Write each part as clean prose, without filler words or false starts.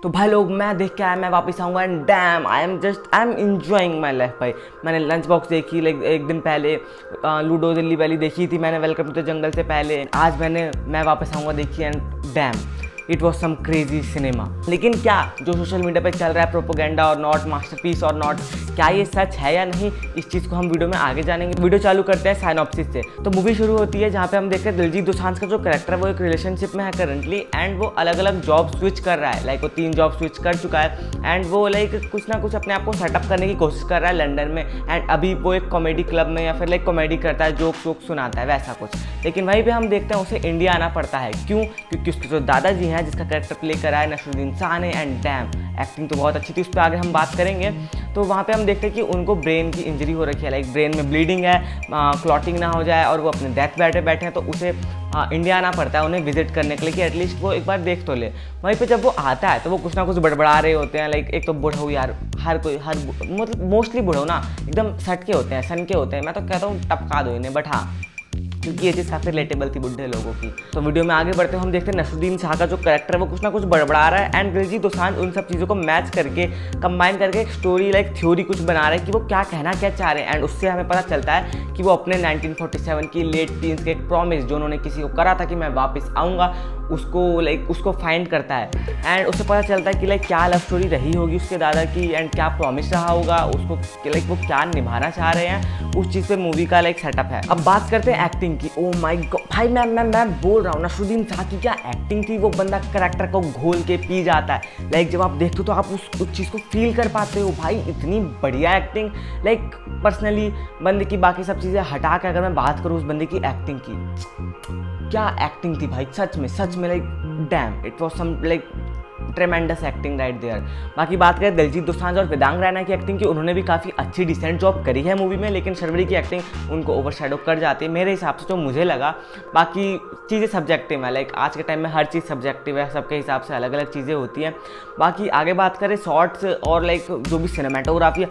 तो भाई लोग मैं देख के आया, मैं वापस आऊँगा and dam I am enjoying my life भाई। मैंने लंच बॉक्स देखी लाइक एक दिन पहले, लूडो दिल्ली वैली देखी थी मैंने वेलकम टू द जंगल से पहले। आज मैं वापस आऊँगा देखी and damn it was some crazy cinema. लेकिन क्या जो सोशल मीडिया पे चल रहा है प्रोपोगेंडा और नॉट, मास्टरपीस और नॉट, क्या ये सच है या नहीं, इस चीज़ को हम वीडियो में आगे जानेंगे। वीडियो चालू करते हैं साइनॉप्सिस से। तो मूवी शुरू होती है जहाँ पे हम देखते हैं दिलजीत दोसांझ का जो कैरेक्टर है वो एक रिलेशनशिप में है करंटली एंड वो अलग अलग जॉब स्विच कर रहा है। लाइक वो 3 जॉब स्विच कर चुका है एंड वो लाइक कुछ ना कुछ अपने आप को सेटअप करने की कोशिश कर रहा है लंदन में। एंड अभी वो एक कॉमेडी क्लब में या फिर लाइक कॉमेडी करता है, जोक वोक सुनाता है वैसा कुछ। लेकिन वहीं पे हम देखते हैं उसे इंडिया आना पड़ता है। क्यों? क्योंकि उसके जो दादाजी हैं जिसका कैरेक्टर प्ले करा है नसरुद्दीन शाह ने एंड डैम एक्टिंग तो बहुत अच्छी थी, उस पर आगे हम बात करेंगे। तो वहाँ पे हम देखते हैं कि उनको ब्रेन की इंजरी हो रखी है, लाइक ब्रेन में ब्लीडिंग है, क्लॉटिंग ना हो जाए और वो अपने डेथ बैठे हैं। तो उसे इंडिया आना पड़ता है उन्हें विजिट करने के लिए कि एटलीस्ट वो एक बार देख तो ले। वहीं पे जब वो आता है तो वो कुछ ना कुछ बड़बड़ा रहे होते हैं। लाइक एक तो बुढ़ऊ यार, हर मतलब मोस्टली बुढ़ऊ ना एकदम सट के होते हैं, सन के होते हैं। मैं तो कहता हूँ टपका दो इन्हें, बट हाँ क्योंकि ये चीज़ काफ़ी रिलेटेबल थी बुढ़े लोगों की। तो वीडियो में आगे बढ़ते हैं हम देखते हैं नसरुद्दीन शाह का जो कैरेक्टर है वो कुछ ना कुछ बड़बड़ा रहा है एंड दिलजीत दोसांझ उन सब चीज़ों को मैच करके कंबाइन करके एक स्टोरी लाइक थ्योरी कुछ बना रहे हैं कि वो क्या कहना क्या चाह रहे हैं। एंड उससे हमें पता चलता है कि वो अपने 1947 की लेट टीन्स के एक प्रॉमिस जो उन्होंने किसी को करा था कि मैं वापस आऊँगा, उसको फाइंड करता है। एंड उससे पता चलता है कि लाइक क्या लव स्टोरी रही होगी उसके दादा की एंड क्या प्रॉमिस रहा होगा उसको, लाइक वो क्या निभाना चाह रहे हैं, उस चीज़ पे मूवी का लाइक सेटअप है। अब बात करते हैं एक्टिंग की। ओ माय गॉड भाई, मैं बोल रहा हूँ नसरुद्दीन शाह की क्या एक्टिंग थी। वो बंदा कैरेक्टर को घोल के पी जाता है। लाइक जब आप देखते हो तो आप उस चीज़ को फील कर पाते हो। भाई इतनी बढ़िया एक्टिंग। लाइक पर्सनली बंदे की बाकी सब चीज़ें हटा के अगर मैं बात करूँ उस बंदे की एक्टिंग की, क्या एक्टिंग थी भाई, सच में like damn it was some like tremendous acting right there. बाकी बात करें दिलजीत दोसांझ और वेदांग रैना की एक्टिंग की, उन्होंने भी काफ़ी अच्छी डिसेंट जॉब करी है मूवी में, लेकिन शर्वरी की एक्टिंग उनको ओवरशैडो कर जाती है मेरे हिसाब से, जो मुझे लगा। बाकी चीज़ें सब्जेक्टिव है, लाइक आज के टाइम में हर चीज़ सब्जेक्टिव है, सबके हिसाब से अलग अलग चीज़ें होती हैं। बाकी आगे बात करें शॉर्ट्स और लाइक जो भी सिनेमाटोग्राफी है,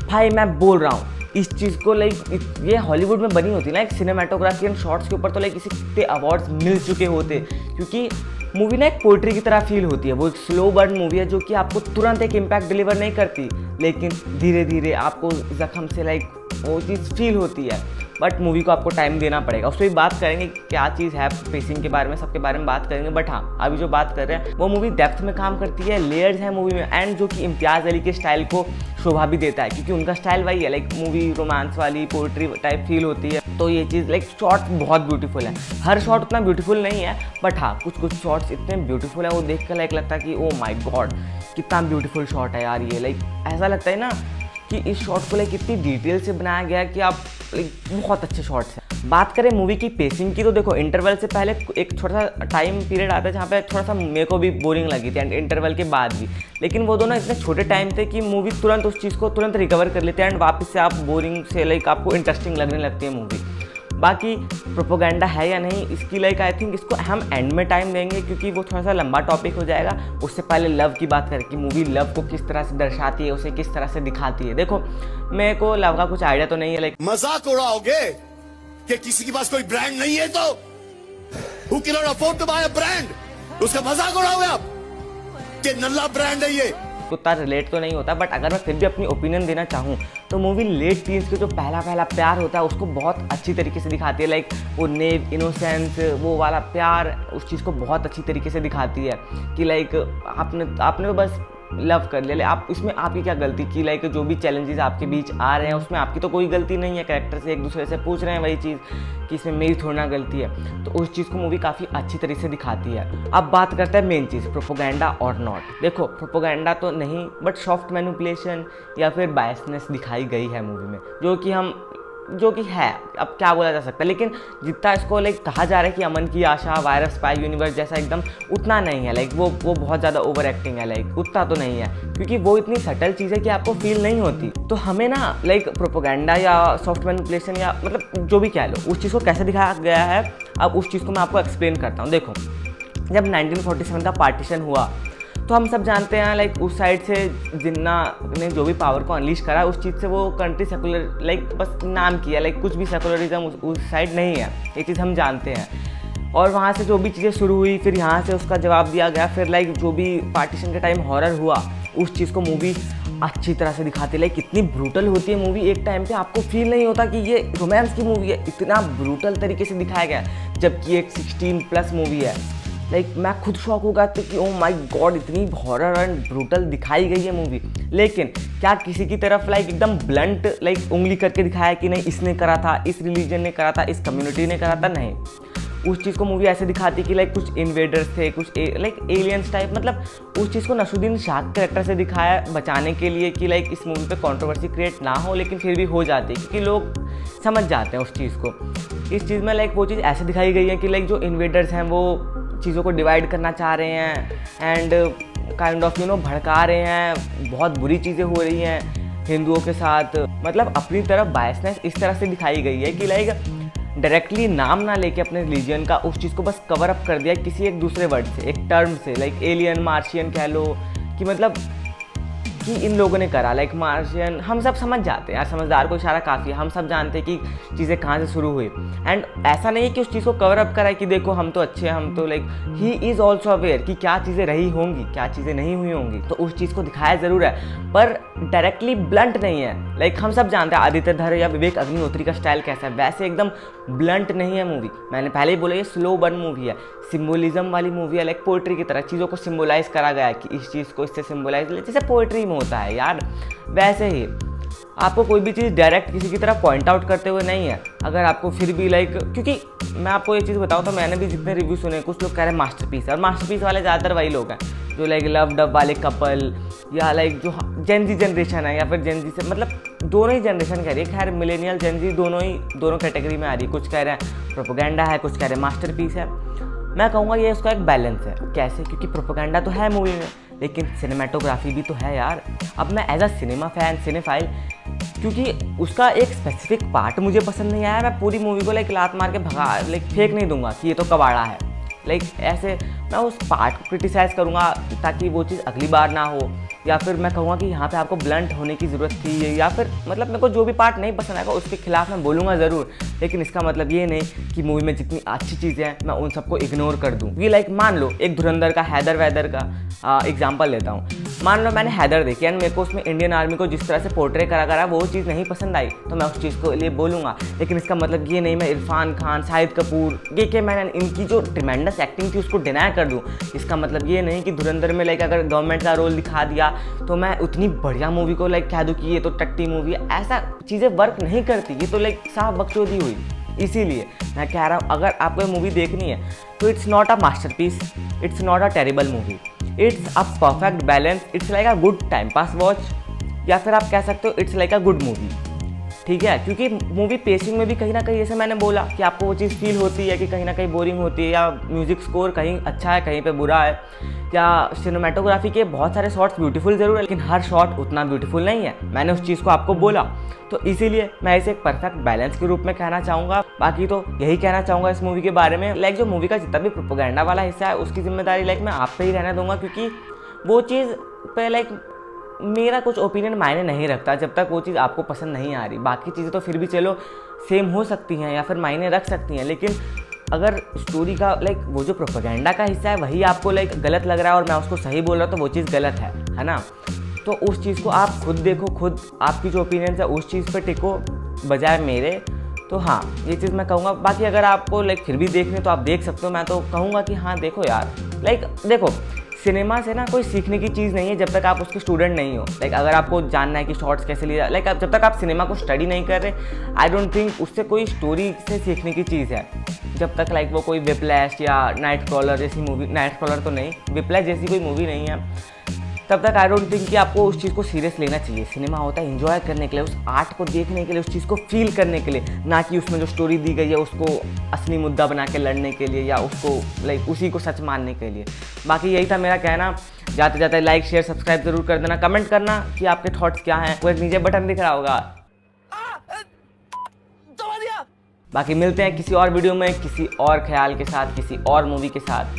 भाई मैं बोल रहा हूँ इस चीज़ को लाइक ये हॉलीवुड में बनी होती है ना एक सिनेमाटोग्राफी एंड शॉर्ट्स के ऊपर, तो लाइक इसे कितने अवार्ड्स मिल चुके होते। क्योंकि मूवी ना एक पोइट्री की तरह फील होती है। वो स्लो बर्न मूवी है जो कि आपको तुरंत एक इम्पैक्ट डिलीवर नहीं करती, लेकिन धीरे धीरे आपको जख्म से लाइक वो चीज़ फील होती है। बट मूवी को आपको टाइम देना पड़ेगा। उस पर भी बात करेंगे क्या चीज़ है, पेसिंग के बारे में, सबके बारे में बात करेंगे। बट हाँ अभी जो बात कर रहे हैं वो मूवी डेप्थ में काम करती है, लेयर्स है मूवी में एंड जो कि इम्तियाज़ अली के स्टाइल को शोभा भी देता है क्योंकि उनका स्टाइल वही है, लाइक मूवी रोमांस वाली पोइट्री टाइप फील होती है। तो ये चीज़ लाइक शॉट बहुत ब्यूटीफुल है। हर शॉट उतना ब्यूटीफुल नहीं है बट हाँ कुछ शॉट्स इतने ब्यूटीफुल है वो देख कर लाइक लगता है कि ओ माय गॉड कितना ब्यूटीफुल शॉट है यार ये। लाइक ऐसा लगता है ना कि इस शॉट को लाइक इतनी डिटेल से बनाया गया है कि आप लाइक बहुत अच्छे शॉट्स हैं। बात करें मूवी की पेसिंग की तो देखो इंटरवल से पहले एक छोटा सा टाइम पीरियड आता है जहाँ पे थोड़ा सा मेरे को भी बोरिंग लगी थी एंड इंटरवल के बाद भी, लेकिन वो दोनों इतने छोटे टाइम थे कि मूवी तुरंत उस चीज़ को तुरंत रिकवर कर लेते हैं एंड वापस से आप बोरिंग से लाइक आपको इंटरेस्टिंग लगने लगती है मूवी। बाकी प्रोपोगेंडा है या नहीं इसकी लाइक आई थिंक इसको हम एंड में टाइम देंगे क्योंकि वो थोड़ा सा लंबा टॉपिक हो जाएगा। उससे पहले लव की बात करें कि मूवी लव को किस तरह से दर्शाती है, उसे किस तरह से दिखाती है। देखो मेरे को लव का कुछ आइडिया तो नहीं है, लाइक मजाक उड़ाओगे कि किसी के पास कोई ब्रांड नहीं है तो Who cannot afford to buy a brand? उसका मजाक उड़ाओगे आप कि नल्ला ब्रांड है ये। उतना रिलेट तो नहीं होता बट अगर मैं फिर भी अपनी ओपिनियन देना चाहूँ तो मूवी लेट टीन्स के जो पहला प्यार होता है उसको बहुत अच्छी तरीके से दिखाती है। लाइक वो नेव इनोसेंस वो वाला प्यार उस चीज़ को बहुत अच्छी तरीके से दिखाती है कि लाइक आपने तो बस लव कर लिया। आप इसमें आपकी क्या गलती की, लाइक जो भी चैलेंजेस आपके बीच आ रहे हैं उसमें आपकी तो कोई गलती नहीं है। कैरेक्टर से एक दूसरे से पूछ रहे हैं वही चीज़ कि इसमें मेरी थोड़ी ना गलती है, तो उस चीज़ को मूवी काफ़ी अच्छी तरीके से दिखाती है। अब बात करते हैं मेन चीज़ प्रोपोगेंडा और नॉट। देखो प्रोपोगेंडा तो नहीं बट सॉफ्ट मैनिपुलेशन या फिर बायसनेस दिखाई गई है मूवी में जो कि है, अब क्या बोला जा सकता है। लेकिन जितना इसको लाइक कहा जा रहा है कि अमन की आशा, वायरस, स्पाई यूनिवर्स जैसा एकदम उतना नहीं है। लाइक वो बहुत ज़्यादा ओवर एक्टिंग है, लाइक उतना तो नहीं है क्योंकि वो इतनी सटल चीज़ है कि आपको फील नहीं होती। तो हमें ना लाइक प्रोपोगेंडा या सॉफ्ट मैनिपुलेशन या मतलब जो भी कह लो उस चीज़ को कैसे दिखाया गया है, अब उस चीज़ को मैं आपको एक्सप्लेन करता हूँ। देखो जब 1947 का पार्टीशन हुआ तो हम सब जानते हैं लाइक उस साइड से जिन्ना ने जो भी पावर को अनलीश करा उस चीज़ से वो कंट्री सेकुलर लाइक बस नाम किया, लाइक कुछ भी सेकुलरिज्म उस साइड नहीं है, ये चीज़ हम जानते हैं। और वहाँ से जो भी चीज़ें शुरू हुई, फिर यहाँ से उसका जवाब दिया गया, फिर लाइक जो भी पार्टीशन के टाइम हॉरर हुआ उस चीज़ को मूवी अच्छी तरह से दिखाती है। लाइक इतनी ब्रूटल होती है मूवी, एक टाइम पे आपको फील नहीं होता कि ये रोमांस की मूवी है, इतना ब्रूटल तरीके से दिखाया गया है, जबकि एक 16+ मूवी है। लाइक मैं खुद शॉक हो गया था कि ओह माय गॉड, इतनी हॉरर एंड ब्रूटल दिखाई गई है मूवी। लेकिन क्या किसी की तरफ लाइक एकदम ब्लंट लाइक उंगली करके दिखाया कि नहीं इसने करा था, इस रिलीजन ने करा था, इस कम्युनिटी ने करा था? नहीं, उस चीज़ को मूवी ऐसे दिखाती कि लाइक कुछ इन्वेडर्स थे, कुछ लाइक एलियंस टाइप, मतलब उस चीज़ को नसरुद्दीन शाह के कैरेक्टर से दिखाया बचाने के लिए कि लाइक इस मूवी पे कंट्रोवर्सी क्रिएट ना हो, लेकिन फिर भी हो जाती है क्योंकि लोग समझ जाते हैं उस चीज़ को। इस चीज़ में लाइक वो चीज़ ऐसे दिखाई गई है कि लाइक जो इन्वेडर्स हैं वो चीज़ों को डिवाइड करना चाह रहे हैं एंड काइंड ऑफ भड़का रहे हैं, बहुत बुरी चीज़ें हो रही हैं हिंदुओं के साथ। मतलब अपनी तरफ बायसनेस इस तरह से दिखाई गई है कि लाइक डायरेक्टली नाम ना लेके अपने रिलीजन का उस चीज़ को बस कवर अप कर दिया किसी एक दूसरे वर्ड से, एक टर्म से, लाइक एलियन, मार्शियन कह लो, कि मतलब कि इन लोगों ने करा। लाइक मार्शियन हम सब समझ जाते हैं यार, समझदार को इशारा काफ़ी है, हम सब जानते हैं कि चीज़ें कहाँ से शुरू हुई। एंड ऐसा नहीं है कि उस चीज़ को कवर अप करा है कि देखो हम तो अच्छे हैं, हम तो like he is also aware कि क्या चीज़ें रही होंगी, क्या चीज़ें नहीं हुई होंगी, तो उस चीज़ को दिखाया ज़रूर है पर डायरेक्टली ब्लंट नहीं है। लाइक हम सब जानते हैं आदित्य धर या विवेक अग्निहोत्री का स्टाइल कैसा है, वैसे एकदम ब्लंट नहीं है मूवी। मैंने पहले ही बोला ये स्लो बर्न मूवी है, सिम्बोलिज्म वाली मूवी है, लाइक पोइट्री की तरह चीज़ों को सिम्बोलाइज करा गया है कि इस चीज़ को इससे सिम्बोलाइज, जैसे पोइट्री में होता है यार, वैसे ही आपको कोई भी चीज़ डायरेक्ट किसी की तरफ पॉइंट आउट करते हुए नहीं है। अगर आपको फिर भी लाइक, क्योंकि मैं आपको ये चीज़ बताऊँ तो मैंने भी जितने रिव्यू सुने, कुछ लोग कह रहे हैं मास्टरपीस है, और मास्टरपीस वाले ज़्यादातर वही लोग हैं जो लाइक लव डब वाले कपल या लाइक जो जेनजी जनरेशन है या फिर जेनजी से, मतलब दोनों ही जनरेशन कह रही है, खैर मिलेनियल जेनजी दोनों कैटेगरी में आ रही है। कुछ कह रहे हैं प्रोपेगेंडा है, कुछ कह रहे हैं मास्टरपीस है। मैं कहूँगा ये उसका एक बैलेंस है। कैसे? क्योंकि प्रोपेगेंडा तो है मूवी में, लेकिन सिनेमेटोग्राफी भी तो है यार। अब मैं as a cinema fan, cinephile, क्योंकि उसका एक स्पेसिफिक पार्ट मुझे पसंद नहीं आया, मैं पूरी मूवी को लाइक लात मार के भगा लाइक फेंक नहीं दूंगा कि ये तो कबाड़ा है। लाइक ऐसे मैं उस पार्ट को क्रिटिसाइज़ करूँगा ताकि वो चीज़ अगली बार ना हो, या फिर मैं कहूँगा कि यहाँ पे आपको ब्लंट होने की ज़रूरत थी, या फिर मतलब मेरे को जो भी पार्ट नहीं पसंद आएगा उसके खिलाफ मैं बोलूँगा ज़रूर, लेकिन इसका मतलब ये नहीं कि मूवी में जितनी अच्छी चीज़ें हैं मैं उन सबको इग्नोर कर दूँ। ये लाइक मान लो एक धुरंधर का, हैदर वैदर का एग्जाम्पल लेता हूँ। मान लो मैंने हैदर देखी एंड मेरे को उसमें इंडियन आर्मी को जिस तरह से पोर्ट्रे करा वो चीज़ नहीं पसंद आई, तो मैं उस चीज़ को लिए बोलूँगा। लेकिन इसका मतलब ये नहीं मैं इरफान खान, शाहिद कपूर, के मैनन, इनकी जो ट्रिमेंडस एक्टिंग थी उसको डिनाई कर दूँ। इसका मतलब ये नहीं कि धुरंधर में लाइक अगर गवर्नमेंट का रोल दिखा दिया तो मैं उतनी बढ़िया मूवी को लाइक कह दूँ कि ये तो टट्टी मूवी है। ऐसा चीज़ें वर्क नहीं करती, ये तो लाइक साफ बकचोदी हुई। इसीलिए मैं कह रहा हूँ अगर आपको ये मूवी देखनी है तो it's not a masterpiece, it's not a terrible movie, it's a perfect balance, it's like a good time pass watch, या फिर आप कह सकते हो it's like a good movie. ठीक है, क्योंकि मूवी पेसिंग में भी कहीं ना कहीं, जैसे मैंने बोला कि आपको वो चीज़ फील होती है कि कहीं ना कहीं बोरिंग होती है, या म्यूजिक स्कोर कहीं अच्छा है कहीं पे बुरा है, या सिनेमेटोग्राफी के बहुत सारे शॉट्स ब्यूटीफुल ज़रूर है लेकिन हर शॉट उतना ब्यूटीफुल नहीं है। मैंने उस चीज़ को आपको बोला, तो इसीलिए मैं इसे एक परफेक्ट बैलेंस के रूप में कहना चाहूँगा। बाकी तो यही कहना चाहूँगा इस मूवी के बारे में, लाइक जो मूवी का जितना भी प्रोपेगेंडा वाला हिस्सा है उसकी जिम्मेदारी लाइक मैं आप पे ही रहने दूंगा, क्योंकि वो चीज़ पे लाइक मेरा कुछ ओपिनियन मायने नहीं रखता जब तक वो चीज़ आपको पसंद नहीं आ रही। बाकी चीज़ें तो फिर भी चलो सेम हो सकती हैं या फिर मायने रख सकती हैं, लेकिन अगर स्टोरी का लाइक वो जो प्रोपेगेंडा का हिस्सा है वही आपको लाइक गलत लग रहा है और मैं उसको सही बोल रहा हूँ, तो वो चीज़ गलत है ना। तो उस चीज़ को आप खुद देखो, खुद आपकी जो ओपिनियन है उस चीज़ पे टिको बजाय मेरे। तो हाँ, ये चीज़ मैं कहूँगा। बाकी अगर आपको लाइक फिर भी देखने तो आप देख सकते हो, मैं तो कहूँगा कि हाँ देखो यार। लाइक देखो, सिनेमा से ना कोई सीखने की चीज़ नहीं है जब तक आप उसके स्टूडेंट नहीं हो। लाइक अगर आपको जानना है कि शॉर्ट्स कैसे लिया, लाइक जब तक आप सिनेमा को स्टडी नहीं कर रहे, आई डोंट थिंक उससे कोई स्टोरी से सीखने की चीज़ है। जब तक लाइक वो कोई विप्लैश या नाइट क्रॉलर जैसी मूवी, नाइट क्रॉलर तो नहीं, विप्लैश जैसी कोई मूवी नहीं है, तब तक आई डोंट थिंक कि आपको उस चीज़ को सीरियस लेना चाहिए। सिनेमा होता है एंजॉय करने के लिए, उस आर्ट को देखने के लिए, उस चीज़ को फील करने के लिए, ना कि उसमें जो स्टोरी दी गई है उसको असली मुद्दा बना के लड़ने के लिए या उसको लाइक उसी को सच मानने के लिए। बाकी यही था मेरा कहना। जाते जाते लाइक शेयर सब्सक्राइब जरूर कर देना, कमेंट करना कि आपके थॉट्स क्या हैं। वो एक नीचे बटन दिख रहा होगा। बाकी मिलते हैं किसी और वीडियो में, किसी और ख्याल के साथ, किसी और मूवी के साथ।